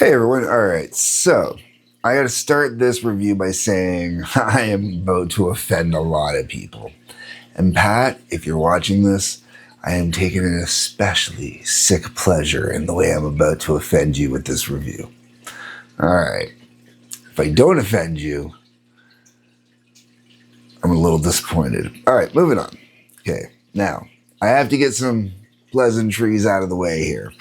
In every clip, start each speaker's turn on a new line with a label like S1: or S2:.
S1: Hey everyone, alright, so I gotta start this review by saying I am about to offend a lot of people. And Pat, if you're watching this, I am taking an especially sick pleasure in the way I'm about to offend you with this review. Alright, if I don't offend you, I'm a little disappointed. Alright, moving on. Okay, now, I have to get some pleasantries out of the way here.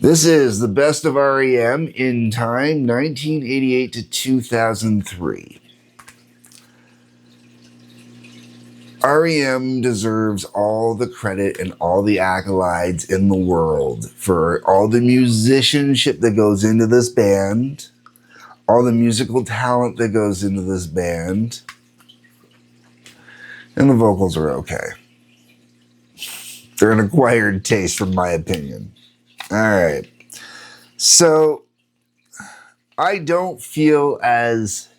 S1: This is the best of R.E.M. in time, 1988 to 2003. R.E.M. deserves all the credit and all the accolades in the world for all the musicianship that goes into this band, all the musical talent that goes into this band, and the vocals are okay. They're an acquired taste, from my opinion. All right. So, I don't feel as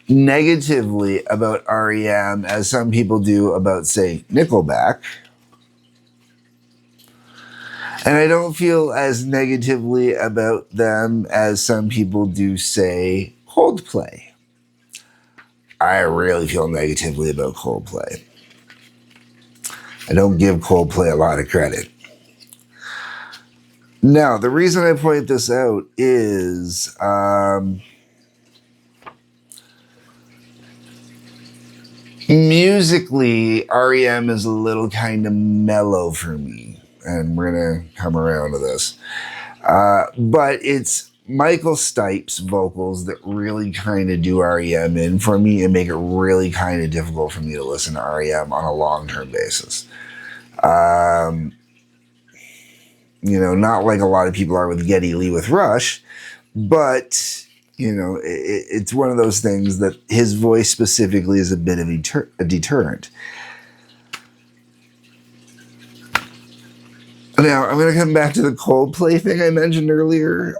S1: negatively about R.E.M. as some people do about, say, Nickelback. And I don't feel as negatively about them as some people do, say, Coldplay. I really feel negatively about Coldplay. I don't give Coldplay a lot of credit. Now, the reason I point this out is musically, R.E.M. is a little kind of mellow for me, and we're going to come around to this. But it's Michael Stipe's vocals that really kind of do R.E.M. in for me and make it really kind of difficult for me to listen to R.E.M. on a long-term basis. Not like a lot of people are with Geddy Lee with Rush, but it's one of those things that his voice specifically is a bit of a deterrent. Now, I'm going to come back to the Coldplay thing I mentioned earlier.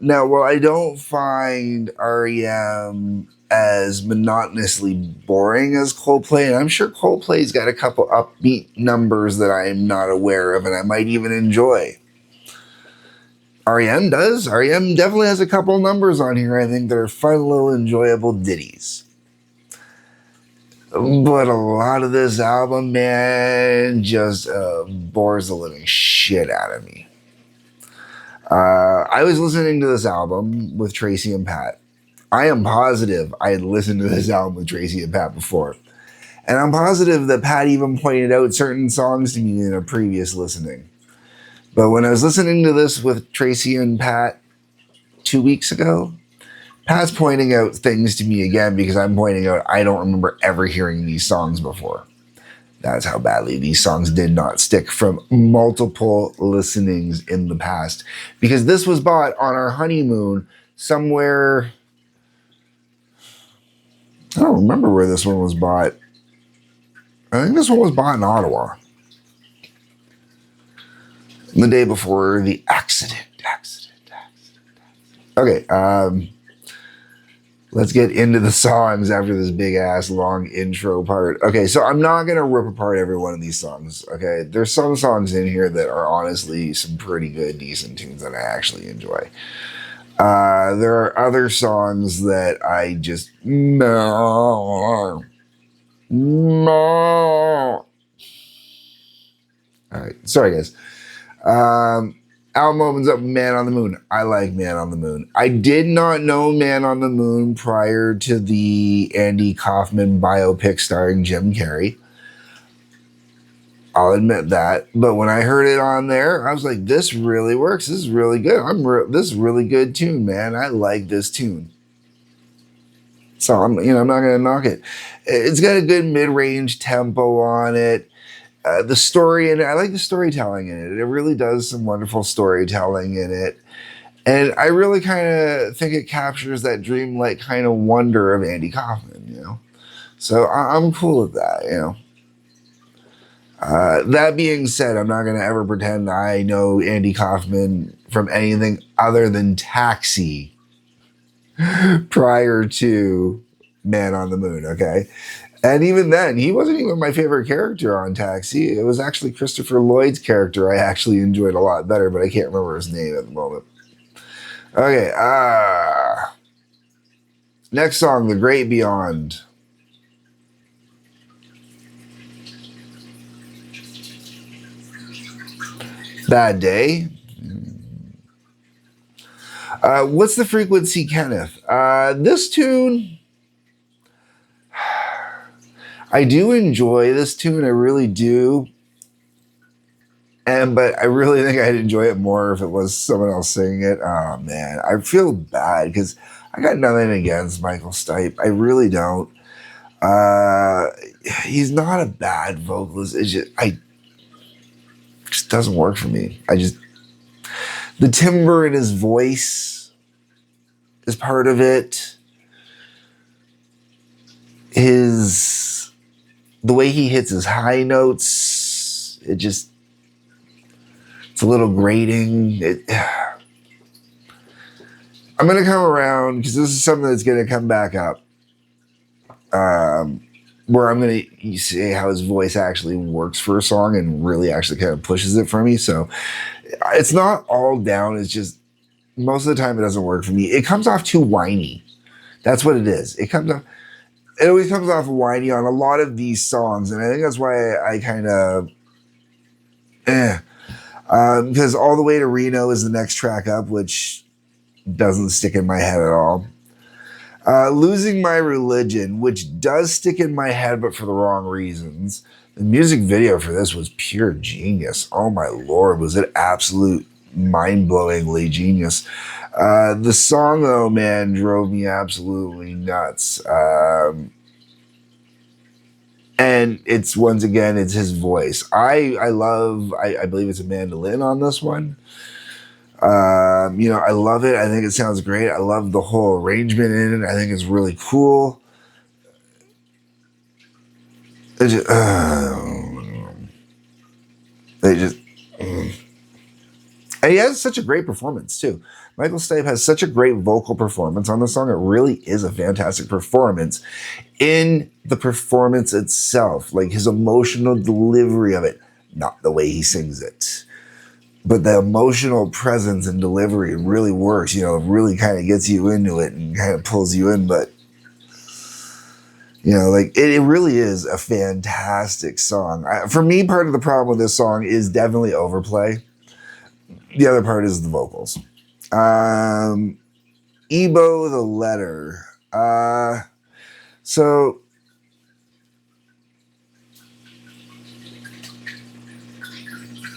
S1: Now, while I don't find R.E.M. as monotonously boring as Coldplay, and I'm sure Coldplay's got a couple upbeat numbers that I'm not aware of and I might even enjoy. R.E.M. does. R.E.M. definitely has a couple numbers on here, I think, that are fun, little, enjoyable ditties. But a lot of this album, man, just bores the living shit out of me. I was listening to this album with Tracy and Pat. I am positive I had listened to this album with Tracy and Pat before. And I'm positive that Pat even pointed out certain songs to me in a previous listening. But when I was listening to this with Tracy and Pat 2 weeks ago, Pat's pointing out things to me again because I'm pointing out I don't remember ever hearing these songs before. That's how badly these songs did not stick from multiple listenings in the past. Because this was bought on our honeymoon somewhere. I don't remember where this one was bought. I think this one was bought in Ottawa. The day before the accident. Okay, let's get into the songs after this big ass long intro part. Okay, so I'm not going to rip apart every one of these songs, okay? There's some songs in here that are honestly some pretty good, decent tunes that I actually enjoy. There are other songs that I just... No. Alright, sorry guys. Album opens up Man on the Moon. I like Man on the Moon. I did not know Man on the Moon prior to the Andy Kaufman biopic starring Jim Carrey. I'll admit that. But when I heard it on there, I was like, this really works. This is really good. This is really good tune, man. I like this tune. So I'm not going to knock it. It's got a good mid-range tempo on it. The story, and I like the storytelling in it. It really does some wonderful storytelling in it. And I really kind of think it captures that dreamlike kind of wonder of Andy Kaufman, So I'm cool with that, That being said, I'm not going to ever pretend I know Andy Kaufman from anything other than Taxi prior to Man on the Moon, okay? And even then, he wasn't even my favorite character on Taxi. It was actually Christopher Lloyd's character I actually enjoyed a lot better, but I can't remember his name at the moment. Okay, next song, The Great Beyond. Bad Day. What's the Frequency, Kenneth? This tune, I do enjoy this tune, I really do. But I really think I'd enjoy it more if it was someone else singing it. Oh man, I feel bad because I got nothing against Michael Stipe. I really don't. Uh, he's not a bad vocalist. Just doesn't work for me. The timbre in his voice is part of it. The way he hits his high notes, it's a little grating. I'm gonna come around because this is something that's gonna come back up. Where I'm gonna say how his voice actually works for a song and really actually kind of pushes it for me. So it's not all down. It's just most of the time it doesn't work for me. It comes off too whiny. That's what it is. It always comes off whiny on a lot of these songs, and I think that's why I kind of because All the Way to Reno is the next track up, which doesn't stick in my head at all. Losing My Religion, which does stick in my head, but for the wrong reasons. The music video for this was pure genius. Oh my lord, was it absolute mind-blowingly genius. The song, though, man, drove me absolutely nuts. And it's, once again, it's his voice. I believe it's a mandolin on this one. I love it. I think it sounds great. I love the whole arrangement in it. I think it's really cool. They just, and he has such a great performance too. Michael Stipe has such a great vocal performance on the song. It really is a fantastic performance in the performance itself, like his emotional delivery of it, not the way he sings it. But the emotional presence and delivery really works, it really kind of gets you into it and kind of pulls you in. But, it really is a fantastic song. For me, part of the problem with this song is definitely overplay. The other part is the vocals. Ebo the Letter. So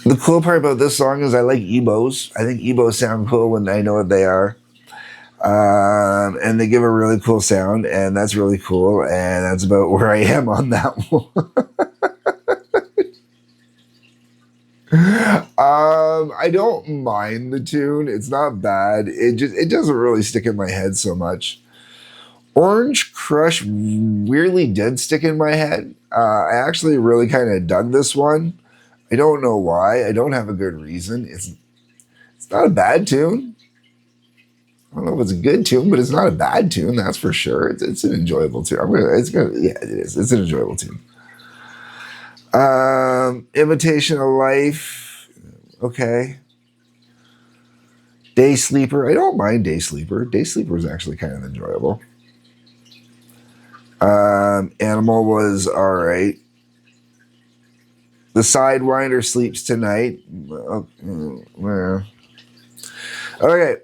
S1: the cool part about this song is I like Ebos. I think Ebos sound cool when I know what they are. And they give a really cool sound, and that's really cool. And that's about where I am on that one. I don't mind the tune. It's not bad. It doesn't really stick in my head so much. Orange Crush weirdly did stick in my head. I actually really kind of dug this one. I don't know why. I don't have a good reason. It's not a bad tune. I don't know if it's a good tune, but it's not a bad tune. That's for sure. It's an enjoyable tune. Yeah, it is. It's an enjoyable tune. Imitation of Life. Okay. Day Sleeper. I don't mind Day Sleeper. Day Sleeper is actually kind of enjoyable. Animal was all right. The Sidewinder Sleeps Tonight. Okay.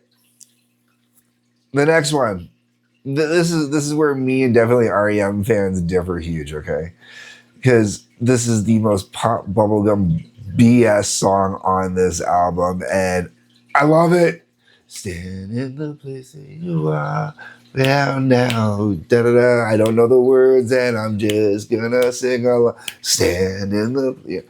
S1: The next one. This is where me and definitely R.E.M. fans differ huge, okay? Because this is the most pop bubblegum BS song on this album, and I love it. Stand in the place that you are down now. Da da da. I don't know the words, and I'm just gonna sing along. Stand in the. Yeah.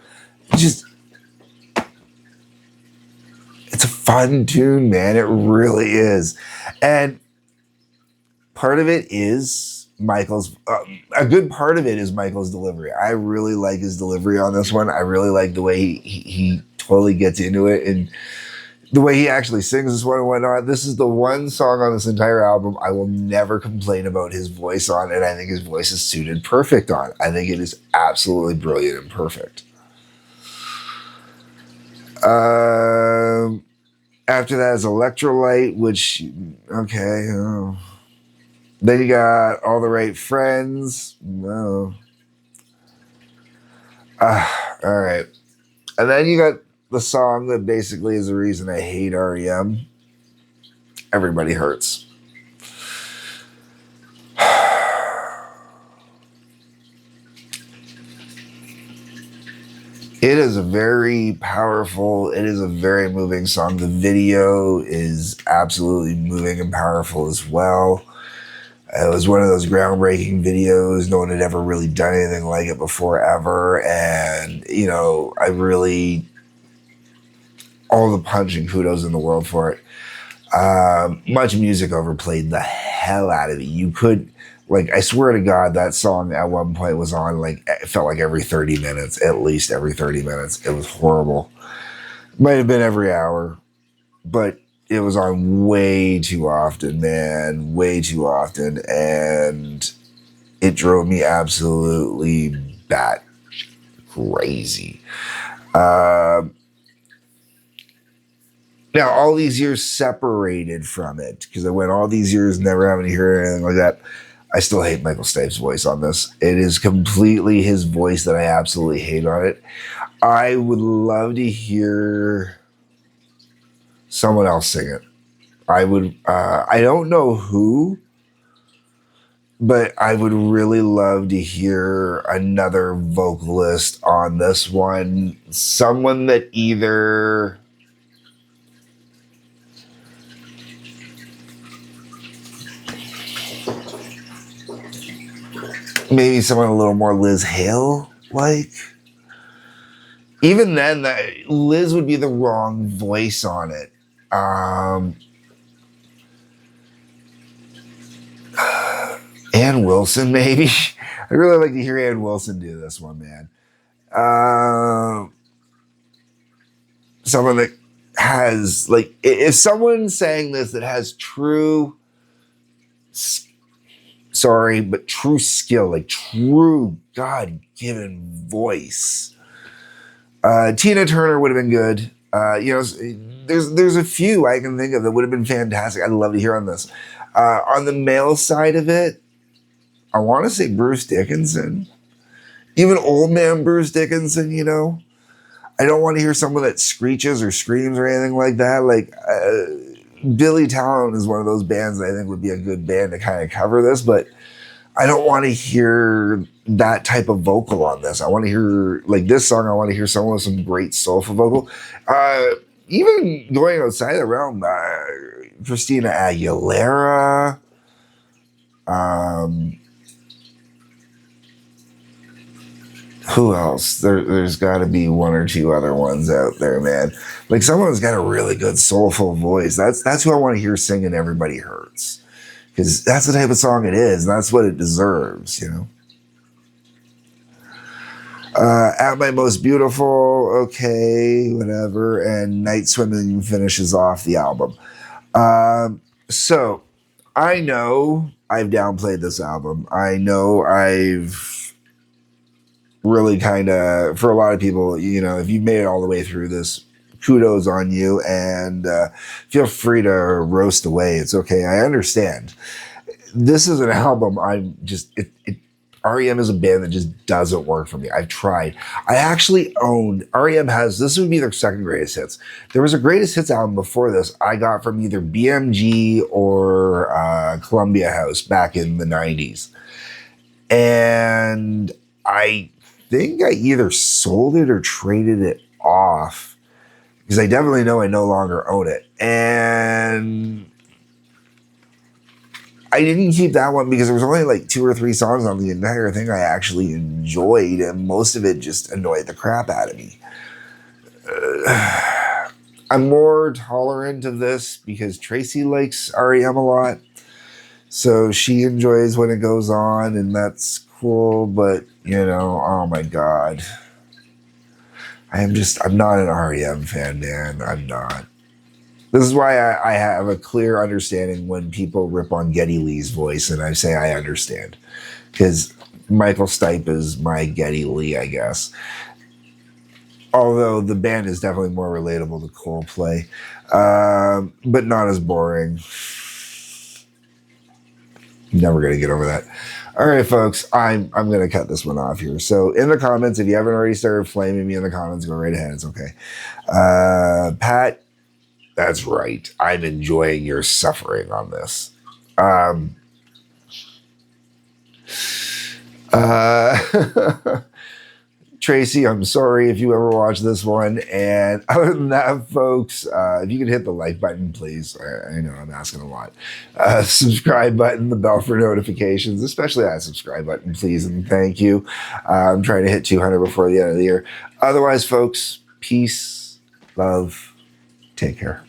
S1: It's a fun tune, man. It really is, and part of it is Michael's. A good part of it is Michael's delivery. I really like his delivery on this one. I really like the way he totally gets into it and the way he actually sings this one and whatnot. This is the one song on this entire album I will never complain about his voice on, and I think his voice is suited perfect on. I think it is absolutely brilliant and perfect. After that is Electrolyte, which, okay. Oh. Then you got All the Right Friends. No. All right. And then you got the song that basically is the reason I hate REM. Everybody Hurts. It is a very powerful, it is a very moving song. The video is absolutely moving and powerful as well. It was one of those groundbreaking videos. No one had ever really done anything like it before, ever. And, you know, I really, all the punch and kudos in the world for it. Much music overplayed the hell out of it. You could, like, I swear to God, that song at one point was on, like, it felt like every 30 minutes, at least every 30 minutes. It was horrible. Might have been every hour, but it was on way too often, man, way too often. And it drove me absolutely bat crazy. Now, all these years separated from it, because I went all these years never having to hear anything like that. I still hate Michael Stipe's voice on this. It is completely his voice that I absolutely hate on it. I would love to hear someone else sing it. I would, I don't know who, but I would really love to hear another vocalist on this one. Someone that either maybe someone a little more Liz Hale like. Even then, Liz would be the wrong voice on it. Ann Wilson, maybe. I'd really like to hear Ann Wilson do this one, man. Someone that has, like, if someone's saying this that has true, sorry, but true skill, like true God-given voice. Tina Turner would have been good. You know, there's a few I can think of that would have been fantastic. I'd love to hear on this. On the male side of it, I want to say Bruce Dickinson. Even old man Bruce Dickinson, you know. I don't want to hear someone that screeches or screams or anything like that. Like, Billy Talent is one of those bands that I think would be a good band to kind of cover this, but I don't want to hear that type of vocal on this. I want to hear, like this song, I want to hear someone with some great soulful vocal. Even going outside the realm, Christina Aguilera, who else? There's got to be one or two other ones out there, man. Like someone's got a really good soulful voice. That's who I want to hear singing Everybody Hurts. Because that's the type of song it is. And that's what it deserves, you know. At My Most Beautiful, okay, whatever. And Night Swimming finishes off the album. So I know I've downplayed this album. I know I've really kind of, for a lot of people, you know, if you've made it all the way through this, kudos on you, and feel free to roast away. It's okay. I understand. This is an album I'm just, REM is a band that just doesn't work for me. I've tried. I actually owned, REM has, this would be their second greatest hits. There was a greatest hits album before this I got from either BMG or Columbia House back in the 90s. And I think I either sold it or traded it off because I definitely know I no longer own it. And I didn't keep that one because there was only like 2 or 3 songs on the entire thing I actually enjoyed, and most of it just annoyed the crap out of me. I'm more tolerant of this because Tracy likes REM a lot, so she enjoys when it goes on, and that's cool. But you know, oh my God, I'm not an REM fan, man. I'm not. This is why I have a clear understanding when people rip on Geddy Lee's voice, and I say I understand. Because Michael Stipe is my Geddy Lee, I guess. Although the band is definitely more relatable to Coldplay, but not as boring. Never gonna get over that. All right, folks, I'm gonna cut this one off here. So in the comments, if you haven't already started flaming me in the comments, go right ahead. It's okay. Pat, that's right. I'm enjoying your suffering on this. Uh, Tracy, I'm sorry if you ever watch this one. And other than that, folks, if you could hit the like button, please. I know I'm asking a lot. Subscribe button, the bell for notifications, especially that subscribe button, please. And thank you. I'm trying to hit 200 before the end of the year. Otherwise, folks, peace, love, take care.